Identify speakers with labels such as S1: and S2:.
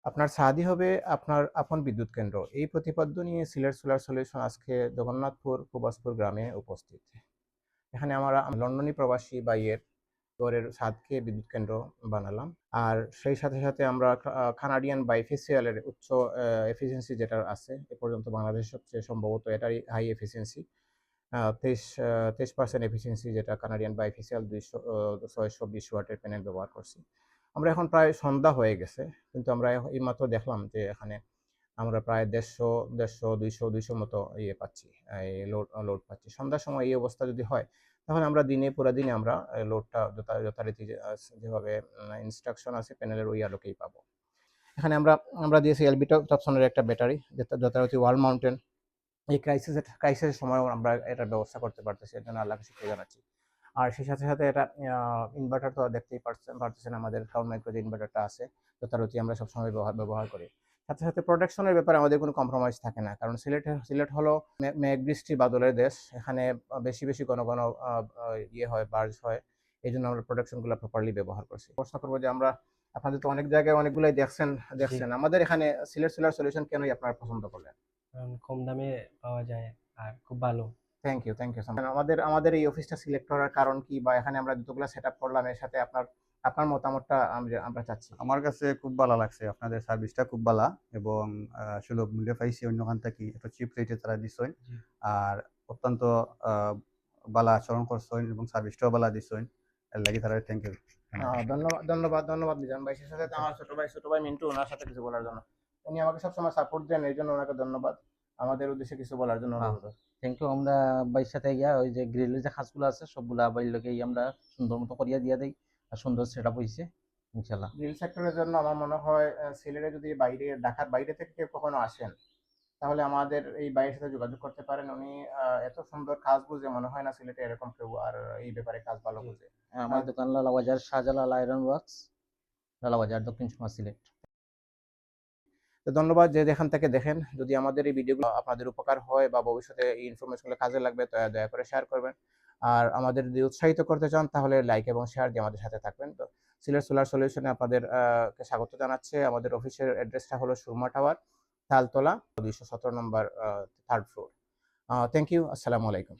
S1: আপনার ছাদই হবে আপনার আপন বিদ্যুৎ কেন্দ্র। এই প্রতিপাদ্য নিয়ে সিলেট সোলার সলিউশন আজকে জগন্নাথপুর কুবাসপুর গ্রামে উপস্থিত। এখানে আমরা লন্ডনী প্রবাসী ভাইয়ের ঘরের ছাদকে বিদ্যুৎ কেন্দ্র বানালাম। আর সেই সাথে সাথে আমরা কানাডিয়ান বাইফেসিয়ালের উচ্চ এফিসিয়েন্সি যেটা আছে এ পর্যন্ত বাংলাদেশ সবচেয়ে সম্ভবত এটারই হাই এফিসিয়েন্সি, 23% এফিসিয়েন্সি, যেটা কানাডিয়ান বাইফেসিয়াল 620 ওয়াটের প্যানেল ব্যবহার করছি। আমরা এখন প্রায় সন্ধ্যা হয়ে গেছে, কিন্তু আমরা এইমাত্র দেখলাম যে এখানে আমরা প্রায় 150 200 মতো পাচ্ছি, লোড লোড পাচ্ছি। সন্ধ্যার সময় এই অবস্থা যদি হয়, তাহলে আমরা পুরো দিনে আমরা লোডটা যথারীতি যেভাবে ইনস্ট্রাকশন আছে প্যানেলের ওই আলোকেই পাবো। এখানে আমরা আমরা দিয়েছি এলবি টপসনের একটা ব্যাটারি, যেটা যথারীতি ওয়াল মাউন্টেন। এই ক্রাইসিসের সময় আমরা এটার ব্যবস্থা করতে পারতেছি, এর জন্য আল্লাহকে শুকরিয়া জানাচ্ছি। আর সেই সাথে সাথে এটা ইনভার্টার তো দেখতেই পারতেছেন, আমাদের টাউন মাইক্রো যে ইনভার্টারটা আছে যথারীতি আমরা সবসময় ব্যবহার করি। সাথে সাথে প্রোটেকশনের ব্যাপারে আমাদের কোনো কম্প্রোমাইজ থাকে না, কারণ সিলেট হলো মেঘ বৃষ্টি বাদলের দেশ। এখানে বেশি বেশি ঘন ঘন হয়, বার্জ হয়। এই জন্য আমরা প্রোটেকশনগুলো প্রপারলি ব্যবহার করছি। প্রশ্ন করবো যে আমরা আপনাদের তো অনেক জায়গায় অনেকগুলাই
S2: জি।
S1: দেখছেন, আমাদের এখানে সিলেট সোলার সলিউশন কেনই আপনারা পছন্দ করলেন?
S2: কারণ কম দামে পাওয়া যায় আর খুব ভালো।
S1: Thank you so much. আমাদের এই অফিসটা সিলেক্ট করার কারণ কি, বা এখানে আমরা যতগুলো সেটআপ করলাম এর সাথে আপনার আপনার মতামতটা আমরা চাচ্ছি।
S3: আমার কাছে খুব ভালো লাগছে, আপনাদের সার্ভিসটা খুব ভালো এবং সুলভ মূল্যে পাইছি অন্যখান থেকে, একটু চিপ রেটে তারা দিচ্ছেন।
S2: জি।
S3: আর অত্যন্ত ভালো আচরণ করছেন এবং সার্ভিসটাও ভালো দিচ্ছেন। এর লাগি তারা থ্যাংক ইউ।
S1: ধন্যবাদ মিজান ভাই। সেই সাথে আমার ছোট ভাই মিন্টু, ওনার সাথে কিছু বলার জন্য। উনি আমাকে সবসময় সাপোর্ট দেন, এই জন্য ওনাকে ধন্যবাদ। আমাদের উদ্দেশ্যে কিছু বলার জন্য অনুরোধ।
S4: Thank you. আমরা বাইর সাথে গিয়া ওই যে গ্রিলের যে খাঁজগুলো আছে সবগুলা বাইর লোকেই আমরা সুন্দর মতো করিয়া দিয়া দেই, আর সুন্দর সেট আপ হয়েছে ইনশাল্লাহ।
S1: গ্রিল সেক্টরের জন্য আমার মনে হয় সিলেটে যদি ঢাকার বাইরে থেকে কেউ কখনো আসেন, তাহলে আমাদের এই ভাইয়ের সাথে যোগাযোগ করতে পারেন। উনি এত সুন্দর কাজ বুঝে, মনে হয় না সিলেটে এরকম কেউ আর এই ব্যাপারে কাজ ভালো
S2: জি।
S1: বুঝে।
S4: আমার দোকান লালাবাজার শাহজালাল আয়রন ওয়ার্কস, লালাবাজার, দক্ষিণ সুমা, সিলেট।
S1: তো ধন্যবাদ যে যেখান থেকে দেখেন। যদি আমাদের এই ভিডিওগুলো আপনাদের উপকার হয় বা ভবিষ্যতে এই ইনফরমেশনগুলো কাজে লাগবে, তো দয়া করে শেয়ার করবেন। আর আমাদের যদি উৎসাহিত করতে চান, তাহলে লাইক এবং শেয়ার দিয়ে আমাদের সাথে থাকবেন। তো সিলেট সোলার সলিউশনে আপনাদের কে স্বাগত জানাচ্ছে। আমাদের অফিসের অ্যাড্রেসটা হলো Surma tower, Taltala 217 number, 3rd floor. Thank you. আসসালামু আলাইকুম।